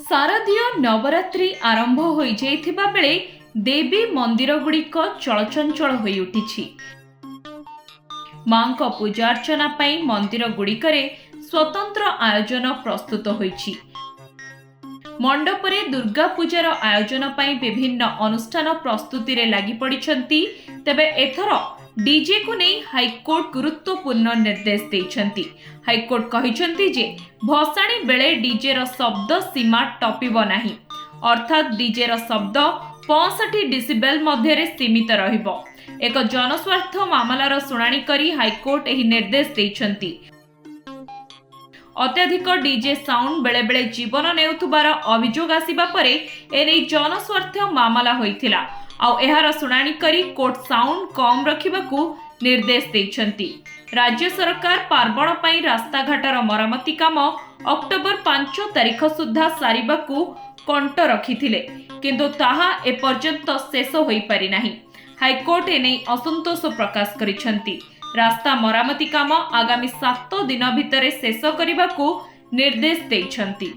शारदीय नवरात्रि आरंभ हो जाइथिबा बेले देवी मंदिर गुड़िक चलचंचल होई उठिछि। मां को पूजा अर्चना पाई मंदिर गुड़िकरे स्वतंत्र आयोजन प्रस्तुत होइछि। मंडपरे दुर्गा पूजार आयोजन पाई विभिन्न अनुष्ठान प्रस्तुति रे लागि पड़िछंती। तेबे एथर डीजे को नहीं हाईकोर्ट गुरुत्वपूर्ण निर्देश देइछंती। हाईकोर्ट कहिछंती जे भसाणी बेले डीजे रो शब्द सीमा टपिबो नाही, अर्थात डीजे रो शब्द 65 डेसिबेल मध्य सीमित रहिबो। एक जनस्वार्थ मामलार शुणाणी करी हाईकोर्ट एही निर्देश देइछंती। अत्याधिक डीजे साउंड बेले बेले जीवन नेउथुबार अभियोग आसिबा परे एने जनस्वार्थ मामला होइथिला। आउ एहार शुणाणी करी कोर्ट साउंड कम रखिबाकू निर्देश देइछंती। राज्य सरकार पार्वण पई रास्ता घाटर मरामती काम अक्टोबर 5 तारिख सुद्धा सारिबाकू कंट रखिथिले, किंतु ताहा एपर्यंत शेष होई पारि नाही। हाईकोर्ट एने असंतोष प्रकाश करिछंती। रास्ता मरामती काम आगामी 7 दिन भितरे शेष करने निर्देश देइछंती।